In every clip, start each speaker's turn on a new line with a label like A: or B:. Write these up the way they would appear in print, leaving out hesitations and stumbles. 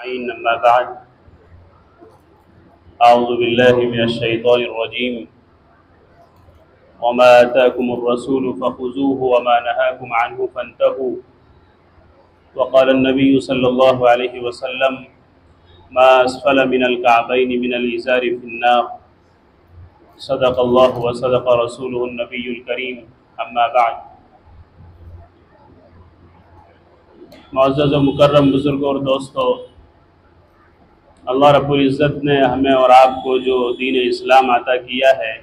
A: أما بعد أعوذ بالله من الشيطان الرجيم وما آتاكم الرسول فخذوه وما نهاكم عنه فانتهوا وقال النبي صلى الله عليه وسلم ما أسفل من الكعبين من الإزار في النار صدق الله وصدق رسوله النبي الكريم أما بعد معزز و مکرم بزرگوں اور دوستو، اللہ رب العزت نے ہمیں اور آپ کو جو دین اسلام عطا کیا ہے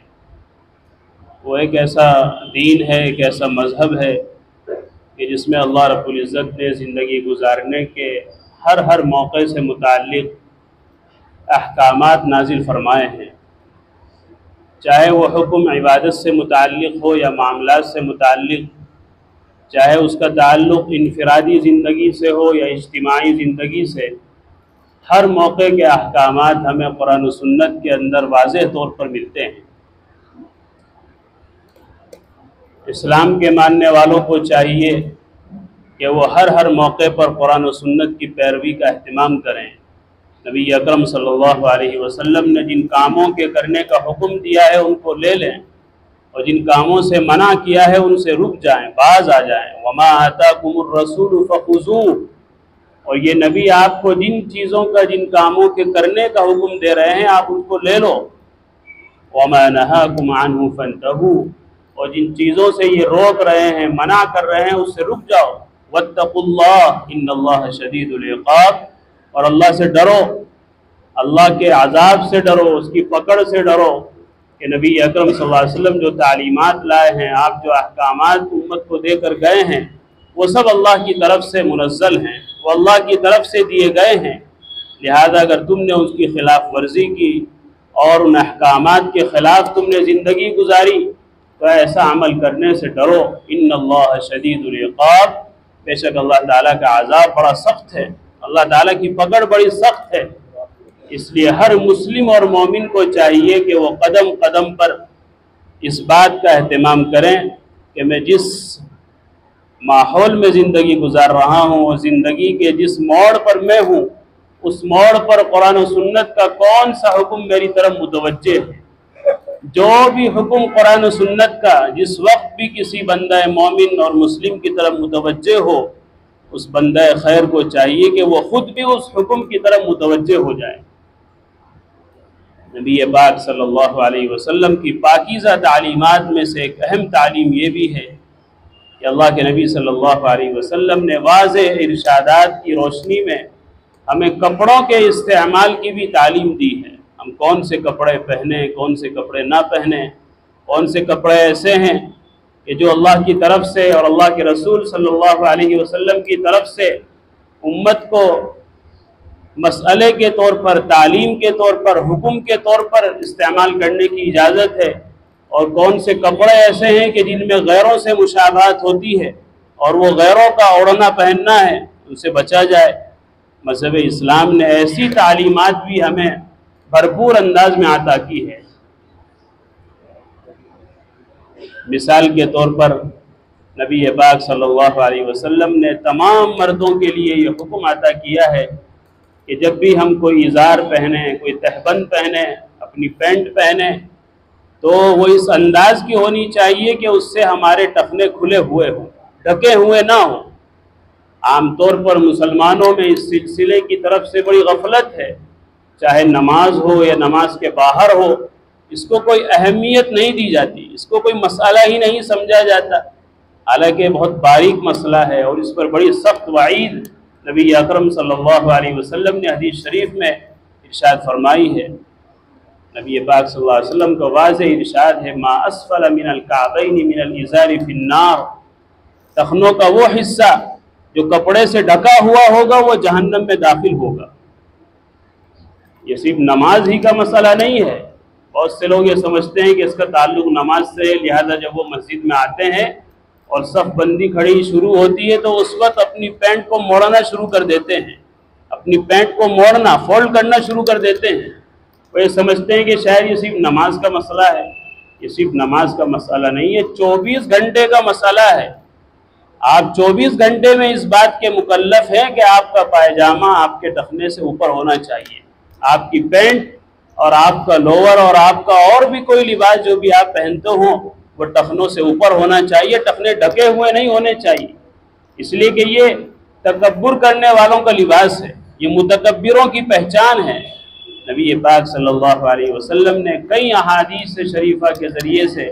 A: وہ ایک ایسا دین ہے، ایک ایسا مذہب ہے کہ جس میں اللہ رب العزت نے زندگی گزارنے کے ہر موقع سے متعلق احکامات نازل فرمائے ہیں، چاہے وہ حکم عبادت سے متعلق ہو یا معاملات سے متعلق، چاہے اس کا تعلق انفرادی زندگی سے ہو یا اجتماعی زندگی سے، ہر موقع کے احکامات ہمیں قرآن و سنت کے اندر واضح طور پر ملتے ہیں۔ اسلام کے ماننے والوں کو چاہیے کہ وہ ہر موقع پر قرآن و سنت کی پیروی کا اہتمام کریں۔ نبی اکرم صلی اللہ علیہ وسلم نے جن کاموں کے کرنے کا حکم دیا ہے ان کو لے لیں، اور جن کاموں سے منع کیا ہے ان سے رک جائیں، باز آ جائیں۔ وَمَا آتَاكُمُ الرَّسُولُ فَخُذُوهُ، اور یہ نبی آپ کو جن چیزوں کا، جن کاموں کے کرنے کا حکم دے رہے ہیں آپ ان کو لے لو۔ وَمَا نَهَاكُمْ عَنْهُ فَانْتَهُوا، اور جن چیزوں سے یہ روک رہے ہیں، منع کر رہے ہیں، اس سے رک جاؤ۔ وَاتَّقُوا اللَّهَ إِنَّ اللَّهَ شَدِيدُ الْعِقَابِ، اور اللہ سے ڈرو، اللہ کے عذاب سے ڈرو، اس کی پکڑ سے ڈرو کہ نبی اکرم صلی اللہ علیہ وسلم جو تعلیمات لائے ہیں، آپ جو احکامات امت کو دے کر گئے ہیں، وہ سب اللہ کی طرف سے منزل ہیں، وہ اللہ کی طرف سے دیے گئے ہیں۔ لہذا اگر تم نے اس کی خلاف ورزی کی اور ان احکامات کے خلاف تم نے زندگی گزاری تو ایسا عمل کرنے سے ڈرو۔ ان اللہ شدید العقاب، بے شک اللہ تعالیٰ کا عذاب بڑا سخت ہے، اللہ تعالیٰ کی پکڑ بڑی سخت ہے۔ اس لیے ہر مسلم اور مومن کو چاہیے کہ وہ قدم قدم پر اس بات کا اہتمام کریں کہ میں جس ماحول میں زندگی گزار رہا ہوں، اور زندگی کے جس موڑ پر میں ہوں، اس موڑ پر قرآن و سنت کا کون سا حکم میری طرف متوجہ ہے۔ جو بھی حکم قرآن و سنت کا جس وقت بھی کسی بندہ مومن اور مسلم کی طرف متوجہ ہو، اس بندہ خیر کو چاہیے کہ وہ خود بھی اس حکم کی طرف متوجہ ہو جائے۔ نبی پاک صلی اللہ علیہ وسلم کی پاکیزہ تعلیمات میں سے ایک اہم تعلیم یہ بھی ہے کہ اللہ کے نبی صلی اللہ علیہ وسلم نے واضح ارشادات کی روشنی میں ہمیں کپڑوں کے استعمال کی بھی تعلیم دی ہے۔ ہم کون سے کپڑے پہنیں، کون سے کپڑے نہ پہنیں، کون سے کپڑے ایسے ہیں کہ جو اللہ کی طرف سے اور اللہ کے رسول صلی اللہ علیہ وسلم کی طرف سے امت کو مسئلے کے طور پر، تعلیم کے طور پر، حکم کے طور پر استعمال کرنے کی اجازت ہے، اور کون سے کپڑے ایسے ہیں کہ جن میں غیروں سے مشابہت ہوتی ہے اور وہ غیروں کا اوڑھنا پہننا ہے، ان سے بچا جائے۔ مذہب اسلام نے ایسی تعلیمات بھی ہمیں بھرپور انداز میں عطا کی ہے۔ مثال کے طور پر نبی پاک صلی اللہ علیہ وسلم نے تمام مردوں کے لیے یہ حکم عطا کیا ہے کہ جب بھی ہم کوئی ازار پہنیں، کوئی تہبند پہنیں، اپنی پینٹ پہنیں، تو وہ اس انداز کی ہونی چاہیے کہ اس سے ہمارے ٹخنے کھلے ہوئے ہوں، ڈھکے ہوئے نہ ہوں۔ عام طور پر مسلمانوں میں اس سلسلے کی طرف سے بڑی غفلت ہے، چاہے نماز ہو یا نماز کے باہر ہو، اس کو کوئی اہمیت نہیں دی جاتی، اس کو کوئی مسئلہ ہی نہیں سمجھا جاتا، حالانکہ بہت باریک مسئلہ ہے، اور اس پر بڑی سخت وعید نبی اکرم صلی اللہ علیہ وسلم نے حدیث شریف میں ارشاد فرمائی ہے۔ نبی پاک صلی اللہ علیہ وسلم کا واضح ارشاد ہے، ما اسفل من الکعبین من الازار فی النار، ٹخنوں کا وہ حصہ جو کپڑے سے ڈھکا ہوا ہوگا وہ جہنم میں داخل ہوگا۔ یہ صرف نماز ہی کا مسئلہ نہیں ہے، بہت سے لوگ یہ سمجھتے ہیں کہ اس کا تعلق نماز سے، لہذا جب وہ مسجد میں آتے ہیں اور صف بندی کھڑی شروع ہوتی ہے تو اس وقت اپنی پینٹ کو موڑنا شروع کر دیتے ہیں، اپنی پینٹ کو موڑنا، فولڈ کرنا شروع کر دیتے ہیں۔ وہ یہ سمجھتے ہیں کہ شاید یہ صرف نماز کا مسئلہ ہے۔ یہ صرف نماز کا مسئلہ نہیں ہے، 24 گھنٹے کا مسئلہ ہے۔ آپ 24 گھنٹے میں اس بات کے مکلف ہیں کہ آپ کا پائجامہ آپ کے ٹخنے سے اوپر ہونا چاہیے، آپ کی پینٹ اور آپ کا لوور اور آپ کا اور بھی کوئی لباس جو بھی آپ پہنتے ہوں وہ ٹخنوں سے اوپر ہونا چاہیے، ٹخنے ڈھکے ہوئے نہیں ہونے چاہیے، اس لیے کہ یہ تکبر کرنے والوں کا لباس ہے، یہ متکبروں کی پہچان ہے۔ نبی پاک صلی اللہ علیہ وسلم نے کئی احادیث شریفہ کے ذریعے سے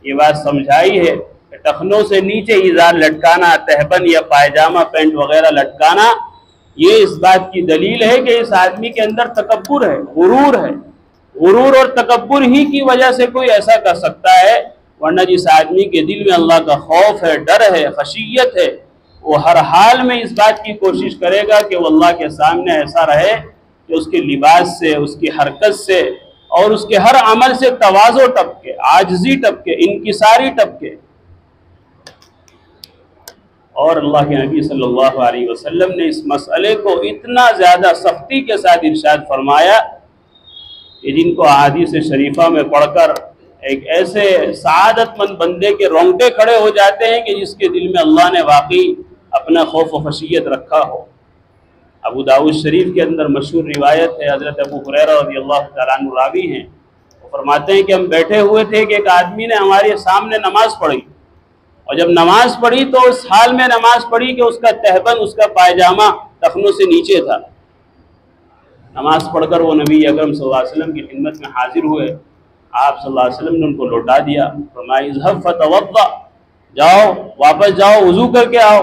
A: یہ بات سمجھائی ہے کہ ٹخنوں سے نیچے ازار لٹکانا، تہبند یا پائجامہ پینٹ وغیرہ لٹکانا، یہ اس بات کی دلیل ہے کہ اس آدمی کے اندر تکبر ہے، غرور ہے۔ غرور اور تکبر ہی کی وجہ سے کوئی ایسا کر سکتا ہے، ورنہ جس آدمی کے دل میں اللہ کا خوف ہے، ڈر ہے، خشیت ہے، وہ ہر حال میں اس بات کی کوشش کرے گا کہ وہ اللہ کے سامنے ایسا رہے کہ اس کے لباس سے، اس کی حرکت سے اور اس کے ہر عمل سے تواضع ٹپکے، عاجزی ٹپکے، انکساری ٹپکے۔ اور اللہ کے نبی صلی اللہ علیہ وسلم نے اس مسئلے کو اتنا زیادہ سختی کے ساتھ ارشاد فرمایا کہ جن کو احادیث شریفہ میں پڑھ کر ایک ایسے سعادت مند بندے کے رونگٹے کھڑے ہو جاتے ہیں کہ جس کے دل میں اللہ نے واقعی اپنا خوف و خشیت رکھا ہو۔ ابو داؤد شریف کے اندر مشہور روایت ہے، حضرت ابو ہریرہ رضی اللہ تعالیٰ عنہ راوی ہیں، وہ فرماتے ہیں کہ ہم بیٹھے ہوئے تھے کہ ایک آدمی نے ہمارے سامنے نماز پڑھی، اور جب نماز پڑھی تو اس حال میں نماز پڑھی کہ اس کا تہبند، اس کا پائجامہ ٹخنوں سے نیچے تھا۔ نماز پڑھ کر وہ نبی اکرم صلی اللہ علیہ وسلم کی خدمت میں حاضر ہوئے، آپ صلی اللہ علیہ وسلم نے ان کو لوٹا دیا، فرمایا اذهب فتوضا، جاؤ واپس جاؤ وضو کر کے آؤ۔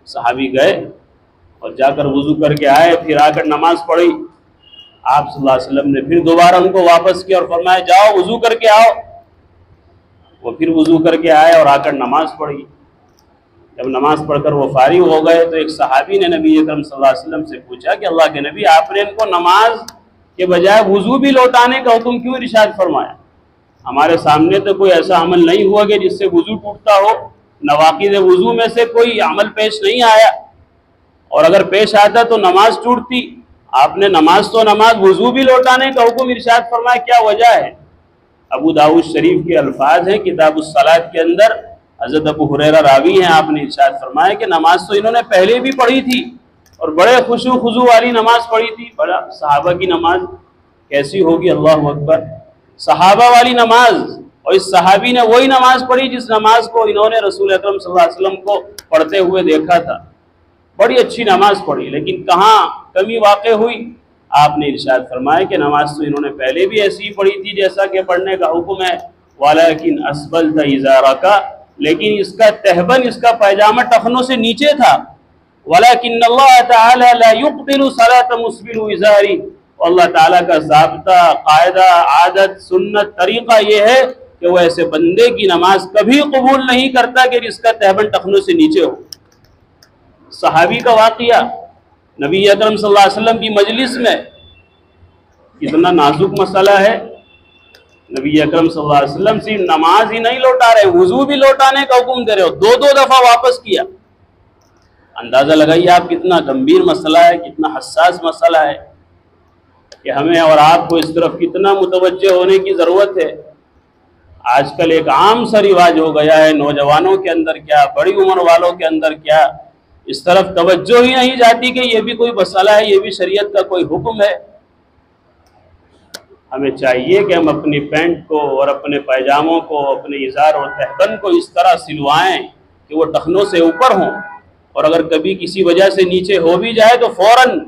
A: صحابی گئے اور جا کر وضو کر کے آئے، پھر آ کر نماز پڑھی۔ آپ صلی اللہ علیہ وسلم نے پھر دوبارہ ان کو واپس کیا اور فرمایا جاؤ وضو کر کے آؤ۔ وہ پھر وضو کر کے آئے اور آ کر نماز پڑھی۔ جب نماز پڑھ کر وہ فارغ ہو گئے تو ایک صحابی نے نبی اکرم صلی اللہ علیہ وسلم سے پوچھا کہ اللہ کے نبی، آپ نے ان کو نماز کے بجائے وضو بھی لوٹانے کا حکم کیوں ارشاد فرمایا؟ ہمارے سامنے تو کوئی ایسا عمل نہیں ہوا کہ جس سے وضو ٹوٹتا ہو، نواقض وضو میں سے کوئی عمل پیش نہیں آیا، اور اگر پیش آتا تو نماز ٹوٹتی، آپ نے نماز تو نماز، وضو بھی لوٹانے کا حکم ارشاد فرمایا، کیا وجہ ہے؟ ابو داؤد شریف کے الفاظ ہیں کتاب الصلاۃ کے اندر، حضرت ابو ہریرہ راوی ہیں، آپ نے ارشاد فرمایا کہ نماز تو انہوں نے پہلے بھی پڑھی تھی اور بڑے خشوع خضوع والی نماز پڑھی تھی۔ بڑا صحابہ کی نماز کیسی ہوگی، اللہ اکبر، صحابہ والی نماز، اور اس صحابی نے وہی نماز پڑھی جس نماز کو انہوں نے رسول اکرم صلی اللہ علیہ وسلم کو پڑھتے ہوئے دیکھا تھا۔ بڑی اچھی نماز پڑھی، لیکن کہاں کمی واقع ہوئی؟ آپ نے ارشاد فرمایا کہ نماز تو انہوں نے پہلے بھی ایسی ہی پڑھی تھی جیسا کہ پڑھنے کا حکم ہے، وَلَكِنْ أَسْبَلْتَ إِزَارَكَ، لیکن اس کا تہبند، اس کا پائجامہ ٹخنوں سے نیچے تھا۔ وَلَكِنَّ اللَّهَ تَعَالَى لَا يُقْبِلُ صَلَاةَ مُسْبِلُ إِزَارِ، اللہ تعالیٰ کا ضابطہ، قاعدہ، عادت، سنت، طریقہ یہ ہے کہ وہ ایسے بندے کی نماز کبھی قبول نہیں کرتا کہ جس کا تہبند ٹخنوں سے نیچے ہو۔ صحابی کا واقعہ، نبی اکرم صلی اللہ علیہ وسلم کی مجلس میں، کتنا نازک مسئلہ ہے، نبی اکرم صلی اللہ علیہ وسلم صرف نماز ہی نہیں لوٹا رہے، وضو بھی لوٹانے کا حکم دے رہے ہو، دو دفعہ واپس کیا۔ اندازہ لگائیے آپ کتنا گمبھیر مسئلہ ہے، کتنا حساس مسئلہ ہے کہ ہمیں اور آپ کو اس طرف کتنا متوجہ ہونے کی ضرورت ہے۔ آج کل ایک عام سا رواج ہو گیا ہے، نوجوانوں کے اندر کیا، بڑی عمر والوں کے اندر کیا، اس طرف توجہ ہی نہیں جاتی کہ یہ بھی کوئی مسئلہ ہے، یہ بھی شریعت کا کوئی حکم ہے۔ ہمیں چاہیے کہ ہم اپنی پینٹ کو اور اپنے پائجاموں کو، اپنے ازار اور تہبند کو اس طرح سلوائیں کہ وہ ٹخنوں سے اوپر ہوں، اور اگر کبھی کسی وجہ سے نیچے ہو بھی جائے تو فوراً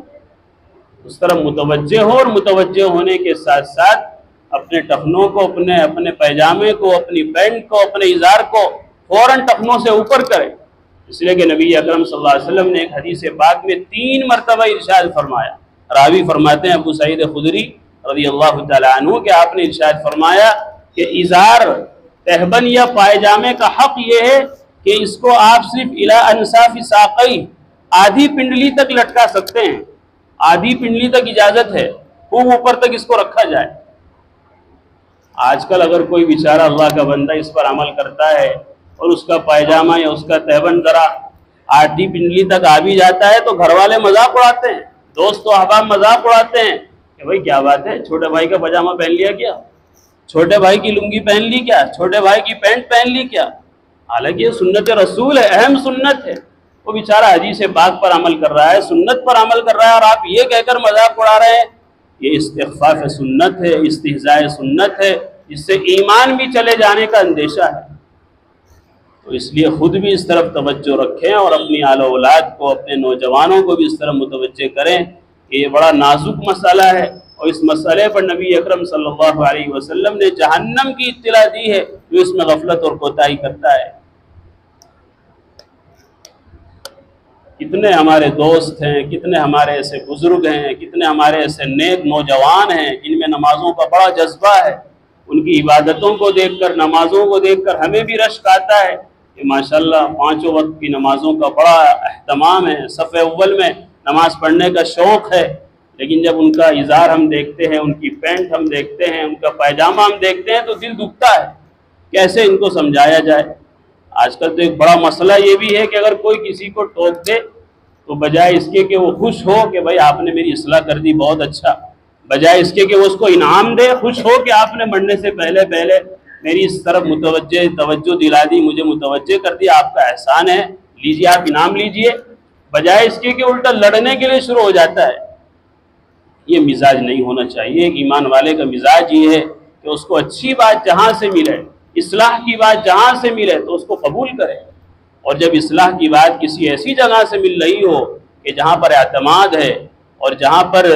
A: اس طرح متوجہ ہو، اور متوجہ ہونے کے ساتھ ساتھ اپنے ٹخنوں کو، اپنے پائجامے کو، اپنی پینٹ کو، اپنے ازار کو فوراً ٹخنوں سے اوپر کریں۔ اس لیے کہ نبی اکرم صلی اللہ علیہ وسلم نے ایک حدیث پاک میں 3 مرتبہ ارشاد فرمایا، راوی فرماتے ہیں ابو سعید خدری رضی اللہ تعالیٰ عنہ کہ آپ نے ارشاد فرمایا کہ ازار، تہبند یا پائجامے کا حق یہ ہے کہ اس کو آپ صرف الی انصاف ساقی، آدھی پنڈلی تک لٹکا سکتے ہیں، آدھی پنڈلی تک اجازت ہے، خوب اوپر تک اس کو رکھا جائے۔ آج کل اگر کوئی بیچارہ اللہ کا بندہ اس پر عمل کرتا ہے اور اس کا پائجامہ یا اس کا تہبند ذرا آدھی پنڈلی تک آ بھی جاتا ہے تو گھر والے مذاق اڑاتے ہیں، دوست و احباب مذاق اڑاتے ہیں کہ بھائی کیا بات ہے، چھوٹے بھائی کا پاجامہ پہن لیا کیا، چھوٹے بھائی کی لنگی پہن لی کیا، چھوٹے بھائی کی پینٹ پہن لی کیا۔ حالانکہ یہ سنت رسول ہے، اہم سنت ہے، وہ بیچارہ حدیث پاک پر عمل کر رہا ہے، سنت پر عمل کر رہا ہے، اور آپ یہ کہہ کر مذاق اڑا رہے ہیں، یہ استخفاف سنت ہے، استہزاء سنت ہے، جس سے ایمان بھی چلے جانے کا اندیشہ ہے۔ تو اس لیے خود بھی اس طرف توجہ رکھیں اور اپنی آل و اولاد کو، اپنے نوجوانوں کو بھی اس طرح متوجہ کریں کہ یہ بڑا نازک مسئلہ ہے، اور اس مسئلے پر نبی اکرم صلی اللہ علیہ وسلم نے جہنم کی اطلاع دی ہے جو اس میں غفلت اور کوتاہی کرتا ہے۔ کتنے ہمارے دوست ہیں، کتنے ہمارے ایسے بزرگ ہیں، کتنے ہمارے ایسے نیک نوجوان ہیں جن میں نمازوں کا بڑا جذبہ ہے، ان کی عبادتوں کو دیکھ کر، نمازوں کو دیکھ کر ہمیں بھی رشک آتا ہے کہ ماشاءاللہ 5 وقت کی نمازوں کا بڑا اہتمام ہے، صف اول میں نماز پڑھنے کا شوق ہے، لیکن جب ان کا ازار ہم دیکھتے ہیں، ان کی پینٹ ہم دیکھتے ہیں، ان کا پائجامہ ہم دیکھتے ہیں تو دل دکھتا ہے۔ کیسے ان کو سمجھایا جائے؟ آج کل تو ایک بڑا مسئلہ یہ بھی ہے کہ اگر کوئی کسی کو ٹوک دے تو بجائے اس کے کہ وہ خوش ہو کہ بھائی آپ نے میری اصلاح کر دی، بہت اچھا، بجائے اس کے کہ وہ اس کو انعام دے، خوش ہو کہ آپ نے مرنے سے پہلے میری اس طرف توجہ دلا دی، مجھے متوجہ کر دیا، آپ کا احسان ہے، لیجیے، آپ انعام لیجیے، بجائے اس کے کہ الٹا لڑنے کے لیے شروع ہو جاتا ہے۔ یہ مزاج نہیں ہونا چاہیے۔ ایک ایمان والے کا مزاج یہ ہے کہ اس کو اچھی بات جہاں سے ملے، اصلاح کی بات جہاں سے ملے تو اس کو قبول کرے، اور جب اصلاح کی بات کسی ایسی جگہ سے مل رہی ہو کہ جہاں پر اعتماد ہے اور جہاں پر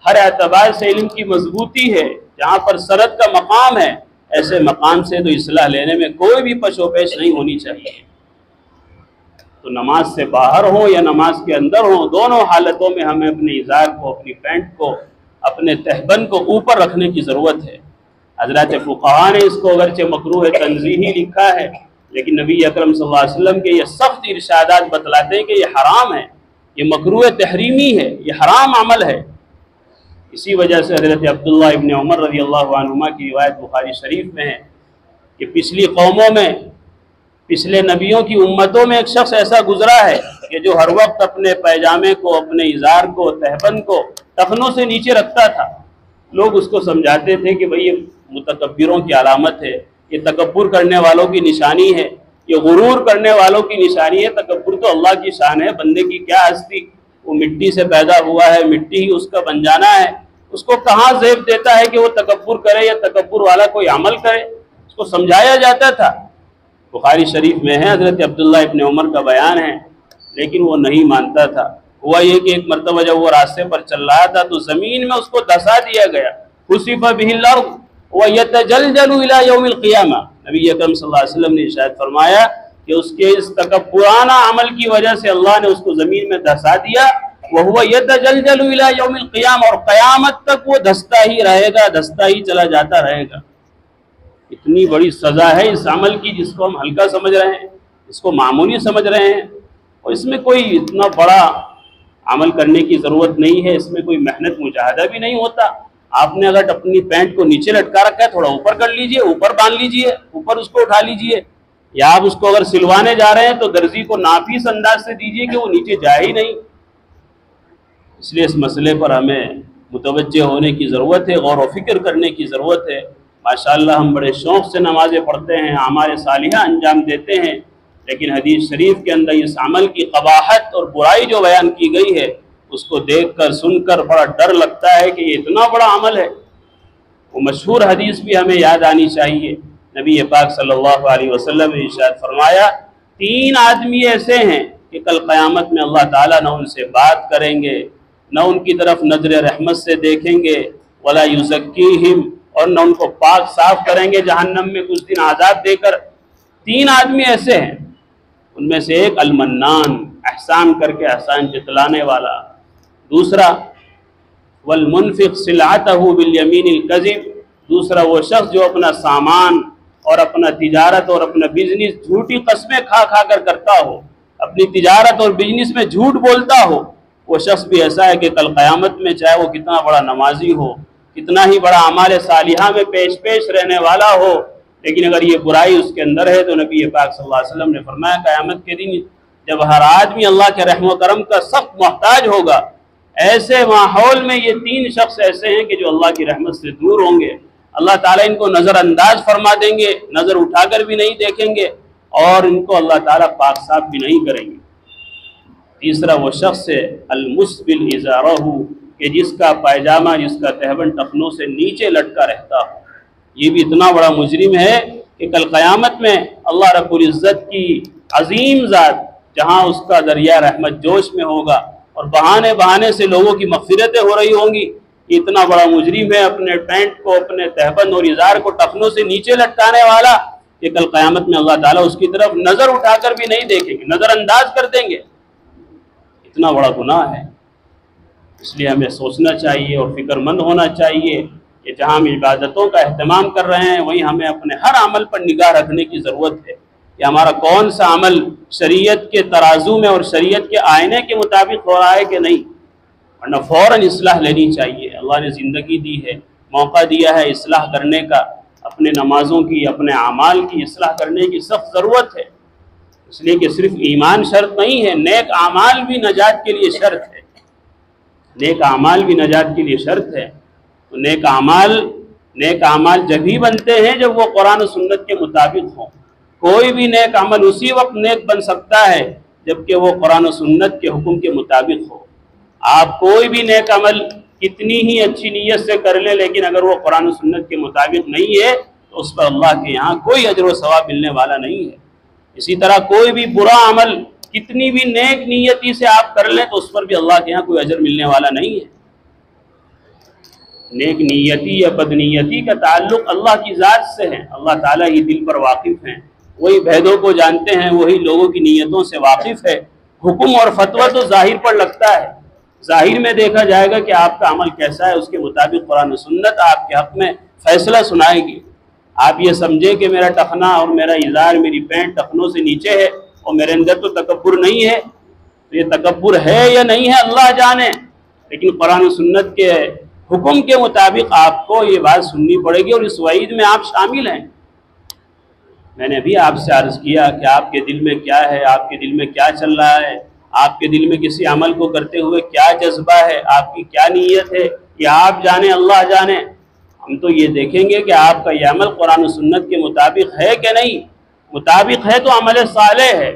A: ہر اعتبار سے علم کی مضبوطی ہے، جہاں پر سرد کا مقام ہے، ایسے مقام سے تو اصلاح لینے میں کوئی بھی پش و پیش نہیں ہونی چاہیے۔ تو نماز سے باہر ہو یا نماز کے اندر ہو، دونوں حالتوں میں ہمیں اپنے ازار کو، اپنی پینٹ کو، اپنے تہبند کو اوپر رکھنے کی ضرورت ہے۔ حضرات فقہاء نے اس کو اگرچہ مکروہ تنزیہی لکھا ہے، لیکن نبی اکرم صلی اللہ علیہ وسلم کے یہ سخت ارشادات بتلاتے ہیں کہ یہ حرام ہے، یہ مکروہ تحریمی ہے، یہ حرام عمل ہے۔ اسی وجہ سے حضرت عبداللہ ابن عمر رضی اللہ عنہما کی روایت بخاری شریف میں ہے کہ پچھلی قوموں میں، پچھلے نبیوں کی امتوں میں ایک شخص ایسا گزرا ہے کہ جو ہر وقت اپنے پیجامے کو، اپنے ازار کو، تہبند کو ٹخنوں سے نیچے رکھتا تھا۔ لوگ اس کو سمجھاتے تھے کہ بھئی یہ متکبروں کی علامت ہے، یہ تکبر کرنے والوں کی نشانی ہے، یہ غرور کرنے والوں کی نشانی ہے۔ تکبر تو اللہ کی شان ہے، بندے کی کیا ہستی، وہ مٹی سے پیدا ہوا ہے، مٹی ہی اس کا بن جانا ہے، اس کو کہاں زیب دیتا ہے کہ وہ تکبر کرے یا تکبر والا کوئی عمل کرے؟ اس کو سمجھایا جاتا تھا۔ بخاری شریف میں ہے، حضرت عبداللہ ابن عمر کا بیان ہے، لیکن وہ نہیں مانتا تھا۔ ہوا یہ کہ ایک مرتبہ جب وہ راستے پر چل رہا تھا تو زمین میں اس کو دھسا دیا گیا، خسف بہ الارض ویتجلجل الی یوم القیامہ۔ نبی اکرم صلی اللہ علیہ وسلم نے ارشاد فرمایا کہ اس کے اس تکبرانہ عمل کی وجہ سے اللہ نے اس کو زمین میں دھسا دیا، وہو یتجلجل الی یوم القیامہ، اور قیامت تک وہ دھستا ہی رہے گا، دھستا ہی چلا جاتا رہے گا۔ اتنی بڑی سزا ہے اس عمل کی جس کو ہم ہلکا سمجھ رہے ہیں، اس کو معمولی سمجھ رہے ہیں، اور اس میں کوئی اتنا بڑا عمل کرنے کی ضرورت نہیں ہے، اس میں کوئی محنت مجاہدہ بھی نہیں ہوتا۔ آپ نے اگر اپنی پینٹ کو نیچے لٹکا رکھا ہے، تھوڑا اوپر کر لیجئے، اوپر باندھ لیجئے، اوپر اس کو اٹھا لیجئے، یا آپ اس کو اگر سلوانے جا رہے ہیں تو درزی کو نافیس انداز سے دیجئے کہ وہ نیچے جائے ہی نہیں۔ اس لیے اس مسئلے پر ہمیں متوجہ ہونے کی ضرورت ہے، غور و فکر کرنے کی ضرورت ہے۔ ماشاءاللہ ہم بڑے شوق سے نمازیں پڑھتے ہیں، اعمال صالحہ انجام دیتے ہیں، لیکن حدیث شریف کے اندر اس عمل کی قباحت اور برائی جو بیان کی گئی ہے، اس کو دیکھ کر سن کر بڑا ڈر لگتا ہے کہ یہ اتنا بڑا عمل ہے۔ وہ مشہور حدیث بھی ہمیں یاد آنی چاہیے۔ نبی پاک صلی اللہ علیہ وسلم نے ارشاد فرمایا، 3 آدمی ایسے ہیں کہ کل قیامت میں اللہ تعالیٰ نہ ان سے بات کریں گے، نہ ان کی طرف نظر رحمت سے دیکھیں گے، ولا یزکیہم، اور نہ ان کو پاک صاف کریں گے جہنم میں کچھ دن عذاب دے کر۔ 3 آدمی ایسے ہیں، ان میں سے ایک المنان، احسان کر کے احسان جتلانے والا، دوسرا والمنفق سلعتہ بالیمین الکذب، دوسرا وہ شخص جو اپنا سامان اور اپنا تجارت اور اپنا بزنس جھوٹی قسمیں کھا کھا کر کرتا ہو، اپنی تجارت اور بزنس میں جھوٹ بولتا ہو، وہ شخص بھی ایسا ہے کہ کل قیامت میں چاہے وہ کتنا بڑا نمازی ہو، کتنا ہی بڑا اعمال صالحہ میں پیش رہنے والا ہو، لیکن اگر یہ برائی اس کے اندر ہے تو نبی پاک صلی اللہ علیہ وسلم نے فرمایا قیامت کے دن جب ہر آدمی اللہ کے رحم و کرم کا سخت محتاج ہوگا، ایسے ماحول میں یہ 3 شخص ایسے ہیں کہ جو اللہ کی رحمت سے دور ہوں گے، اللہ تعالیٰ ان کو نظر انداز فرما دیں گے، نظر اٹھا کر بھی نہیں دیکھیں گے، اور ان کو اللہ تعالیٰ پاک صاف بھی نہیں کریں گے۔ تیسرا وہ شخص ہے المسبل ازارہ، کہ جس کا پائجامہ، جس کا تہبند ٹخنوں سے نیچے لٹکا رہتا ہو۔ یہ بھی اتنا بڑا مجرم ہے کہ کل قیامت میں اللہ رب العزت کی عظیم ذات جہاں اس کا دریا رحمت جوش میں ہوگا اور بہانے بہانے سے لوگوں کی مغفرتیں ہو رہی ہوں گی، یہ اتنا بڑا مجرم ہے اپنے پینٹ کو، اپنے تہبند اور ازار کو ٹخنوں سے نیچے لٹکانے والا، کہ کل قیامت میں اللہ تعالیٰ اس کی طرف نظر اٹھا کر بھی نہیں دیکھیں گے، نظر انداز کر دیں گے۔ اتنا بڑا گناہ ہے، اس لیے ہمیں سوچنا چاہیے اور فکر مند ہونا چاہیے کہ جہاں ہم عبادتوں کا اہتمام کر رہے ہیں وہیں ہمیں اپنے ہر عمل پر نگاہ رکھنے کی ضرورت ہے کہ ہمارا کون سا عمل شریعت کے ترازو میں اور شریعت کے آئینے کے مطابق ہو رہا ہے کہ نہیں، ورنہ فوراً اصلاح لینی چاہیے۔ اللہ نے زندگی دی ہے، موقع دیا ہے اصلاح کرنے کا، اپنے نمازوں کی، اپنے اعمال کی اصلاح کرنے کی سخت ضرورت ہے، اس لیے کہ صرف ایمان شرط نہیں ہے، نیک اعمال بھی نجات کے لیے شرط ہے، نیک اعمال بھی نجات کے لیے شرط ہے۔ تو نیک اعمال جب ہی بنتے ہیں جب وہ قرآن و سنت کے مطابق ہوں۔ کوئی بھی نیک عمل اسی وقت نیک بن سکتا ہے جبکہ وہ قرآن و سنت کے حکم کے مطابق ہو۔ آپ کوئی بھی نیک عمل کتنی ہی اچھی نیت سے کر لیں، لیکن اگر وہ قرآن و سنت کے مطابق نہیں ہے تو اس پر اللہ کے یہاں کوئی اجر و ثواب ملنے والا نہیں ہے۔ اسی طرح کوئی بھی برا عمل کتنی بھی نیک نیتی سے آپ کر لیں تو اس پر بھی اللہ کے یہاں کوئی اجر ملنے والا نہیں ہے۔ نیک نیتی یا بد نیتی کا تعلق اللہ کی ذات سے ہے، اللہ تعالیٰ ہی دل پر واقف ہیں، وہی بھیدوں کو جانتے ہیں، وہی لوگوں کی نیتوں سے واقف ہے۔ حکم اور فتویٰ تو ظاہر پر لگتا ہے، ظاہر میں دیکھا جائے گا کہ آپ کا عمل کیسا ہے، اس کے مطابق قرآن و سنت آپ کے حق میں فیصلہ سنائے گی۔ آپ یہ سمجھیں کہ میرا ٹخنا اور میرا ازار، میری پینٹ ٹخنوں سے نیچے ہے اور میرے اندر تو تکبر نہیں ہے، تو یہ تکبر ہے یا نہیں ہے اللہ جانے، لیکن قرآن و سنت کے حکم کے مطابق آپ کو یہ بات سننی پڑے گی اور اس وعید میں آپ شامل ہیں۔ میں نے بھی آپ سے عرض کیا کہ آپ کے دل میں کیا ہے، آپ کے دل میں کیا چل رہا ہے، آپ کے دل میں کسی عمل کو کرتے ہوئے کیا جذبہ ہے، آپ کی کیا نیت ہے، یہ آپ جانے، اللہ جانے۔ ہم تو یہ دیکھیں گے کہ آپ کا یہ عمل قرآن و سنت کے مطابق ہے کہ نہیں، مطابق ہے تو عمل صالح ہے،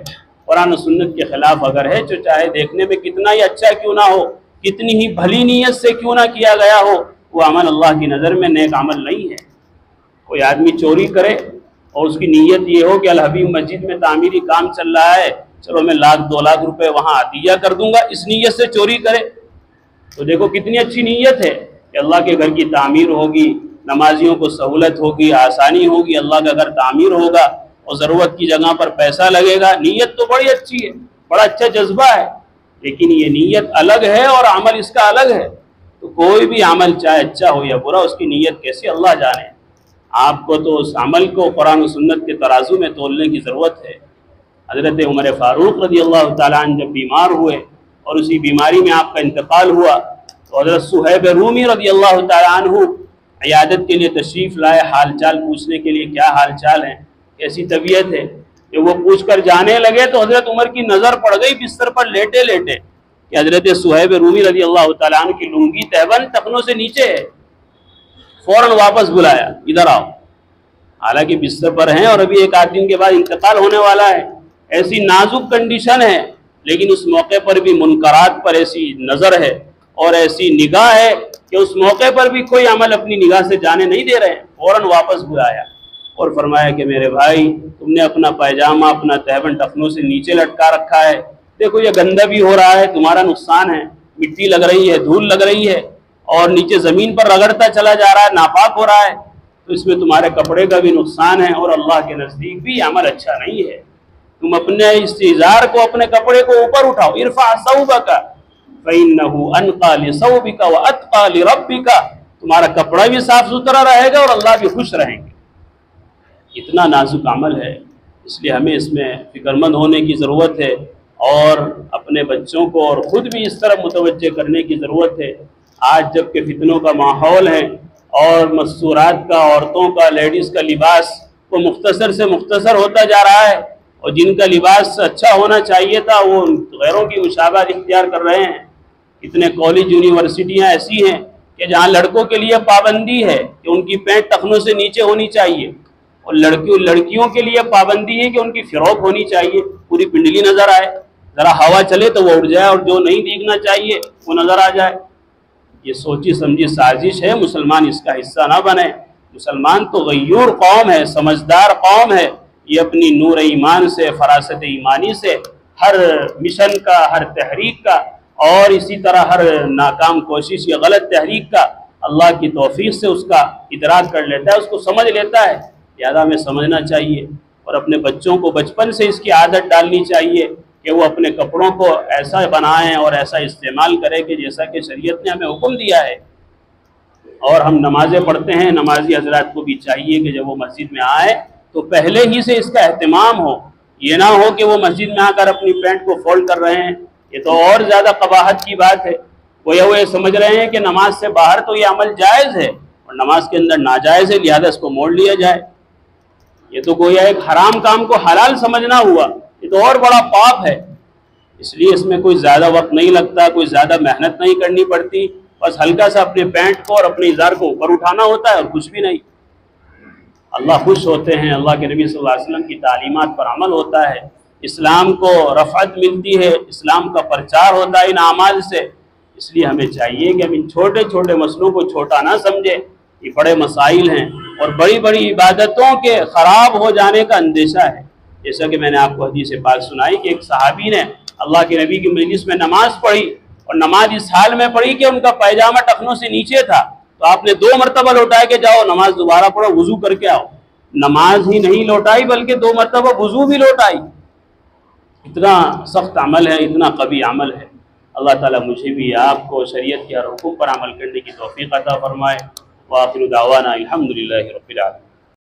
A: قرآن و سنت کے خلاف اگر ہے تو چاہے دیکھنے میں کتنا ہی اچھا کیوں نہ ہو، کتنی ہی بھلی نیت سے کیوں نہ کیا گیا ہو، وہ عمل اللہ کی نظر میں نیک عمل نہیں ہے۔ کوئی آدمی چوری کرے اور اس کی نیت یہ ہو کہ الحبیب مسجد میں تعمیری کام چل رہا ہے، چلو میں 1,00,000-2,00,000 روپے وہاں عطیہ کر دوں گا، اس نیت سے چوری کرے تو دیکھو کتنی اچھی نیت ہے کہ اللہ کے گھر کی تعمیر ہوگی، نمازیوں کو سہولت ہوگی، آسانی ہوگی، اللہ کا گھر تعمیر ہوگا اور ضرورت کی جگہ پر پیسہ لگے گا، نیت تو بڑی اچھی ہے، بڑا اچھا جذبہ ہے، لیکن یہ نیت الگ ہے اور عمل اس کا الگ ہے۔ تو کوئی بھی عمل چاہے اچھا ہو یا برا، اس کی نیت کیسی اللہ جانے۔ آپ کو تو اس عمل کو قرآن و سنت کے ترازو میں تولنے کی ضرورت ہے۔ حضرت عمر فاروق رضی اللہ تعالیٰ عنہ جب بیمار ہوئے اور اسی بیماری میں آپ کا انتقال ہوا تو حضرت صہیب رومی رضی اللہ تعالیٰ عنہ عیادت کے لیے تشریف لائے، حال چال پوچھنے کے لیے، کیا حال چال ہے، کیسی طبیعت ہے۔ جب وہ پوچھ کر جانے لگے تو حضرت عمر کی نظر پڑ گئی بستر پر لیٹے لیٹے کہ حضرت صہیب رومی رضی اللہ تعالیٰ عنہ کی لنگی تہبند ٹخنوں سے نیچے ہے۔ فوراً واپس بلایا، ادھر آؤ، حالانکہ بستر پر ہیں اور ابھی 1 آدھ دن کے بعد انتقال ہونے والا ہے، ایسی نازک کنڈیشن ہے، لیکن اس موقع پر بھی منکرات پر ایسی نظر ہے اور ایسی نگاہ ہے کہ اس موقع پر بھی کوئی عمل اپنی نگاہ سے جانے نہیں دے رہے ہیں۔ فوراً واپس بلایا اور فرمایا کہ میرے بھائی، تم نے اپنا پائجامہ، اپنا تہبند ٹخنوں سے نیچے لٹکا رکھا ہے، دیکھو یہ گندہ بھی ہو رہا ہے، تمہارا نقصان ہے، مٹی لگ رہی ہے، دھول لگ رہی ہے اور نیچے زمین پر رگڑتا چلا جا رہا ہے، ناپاک ہو رہا ہے، تو اس میں تمہارے کپڑے کا بھی نقصان ہے اور اللہ کے نزدیک بھی عمل اچھا نہیں ہے۔ تم اپنے استعزار کو، اپنے کپڑے کو اوپر اٹھاؤ، ارفع ثوبک فإنہ انقی لثوبک واتقی لربک، تمہارا کپڑا بھی صاف ستھرا رہے گا اور اللہ بھی خوش رہیں گے۔ اتنا نازک عمل ہے، اس لیے ہمیں اس میں فکر مند ہونے کی ضرورت ہے اور اپنے بچوں کو اور خود بھی اس طرح متوجہ کرنے کی ضرورت ہے۔ آج جب کہ فتنوں کا ماحول ہے اور مستورات کا، عورتوں کا، لیڈیز کا لباس وہ مختصر سے مختصر ہوتا جا رہا ہے اور جن کا لباس اچھا ہونا چاہیے تھا وہ غیروں کی مشابہت اختیار کر رہے ہیں۔ اتنے کالج، یونیورسٹیاں ایسی ہیں کہ جہاں لڑکوں کے لیے پابندی ہے کہ ان کی پینٹ ٹخنوں سے نیچے ہونی چاہیے اور لڑکیوں کے لیے پابندی ہے کہ ان کی فروک ہونی چاہیے، پوری پنڈلی نظر آئے، ذرا ہوا چلے تو وہ اڑ جائے، اور جو نہیں دیکھنا چاہیے وہ نظر آ جائے۔ یہ سوچی سمجھی سازش ہے، مسلمان اس کا حصہ نہ بنے۔ مسلمان تو غیور قوم ہے، سمجھدار قوم ہے، یہ اپنی نور ایمان سے، فراست ایمانی سے ہر مشن کا، ہر تحریک کا، اور اسی طرح ہر ناکام کوشش یا غلط تحریک کا اللہ کی توفیق سے اس کا ادراک کر لیتا ہے، اس کو سمجھ لیتا ہے۔ لہذا ہمیں سمجھنا چاہیے، اور اپنے بچوں کو بچپن سے اس کی عادت ڈالنی چاہیے کہ وہ اپنے کپڑوں کو ایسا بنائیں اور ایسا استعمال کریں کہ جیسا کہ شریعت نے ہمیں حکم دیا ہے۔ اور ہم نمازیں پڑھتے ہیں، نمازی حضرات کو بھی چاہیے کہ جب وہ مسجد میں آئے تو پہلے ہی سے اس کا اہتمام ہو، یہ نہ ہو کہ وہ مسجد میں آ کر اپنی پینٹ کو فولڈ کر رہے ہیں، یہ تو اور زیادہ قباحت کی بات ہے۔ وہ یہ سمجھ رہے ہیں کہ نماز سے باہر تو یہ عمل جائز ہے اور نماز کے اندر ناجائز ہے، لہذا اس کو موڑ لیا جائے۔ یہ تو گویا ایک حرام کام کو حلال سمجھنا ہوا، یہ تو اور بڑا پاپ ہے۔ اس لیے اس میں کوئی زیادہ وقت نہیں لگتا، کوئی زیادہ محنت نہیں کرنی پڑتی، بس ہلکا سا اپنے پینٹ کو اور اپنے ازار کو اوپر اٹھانا ہوتا ہے اور کچھ بھی نہیں۔ اللہ خوش ہوتے ہیں، اللہ کے نبی صلی اللہ علیہ وسلم کی تعلیمات پر عمل ہوتا ہے، اسلام کو رفعت ملتی ہے، اسلام کا پرچار ہوتا ہے ان اعمال سے۔ اس لیے ہمیں چاہیے کہ ہم ان چھوٹے چھوٹے مسئلوں کو چھوٹا نہ سمجھیں، یہ بڑے مسائل ہیں، اور بڑی بڑی عبادتوں کے خراب ہو جانے کا اندیشہ ہے۔ جیسا کہ میں نے آپ کو حدیث پاک سنائی کہ ایک صحابی نے اللہ کے نبی کی مجلس میں نماز پڑھی، اور نماز اس حال میں پڑھی کہ ان کا پائجامہ ٹخنوں سے نیچے تھا، تو آپ نے 2 مرتبہ لوٹایا کہ جاؤ نماز دوبارہ پڑھو، وضو کر کے آؤ۔ نماز ہی نہیں لوٹائی بلکہ 2 مرتبہ وضو بھی لوٹائی۔ اتنا سخت عمل ہے، اتنا قوی عمل ہے۔ اللہ تعالیٰ مجھے بھی آپ کو شریعت کے ہر حکم پر عمل کرنے کی توفیق عطا فرمائے۔ وآخر دعوانا الحمدللہ رب العالمین۔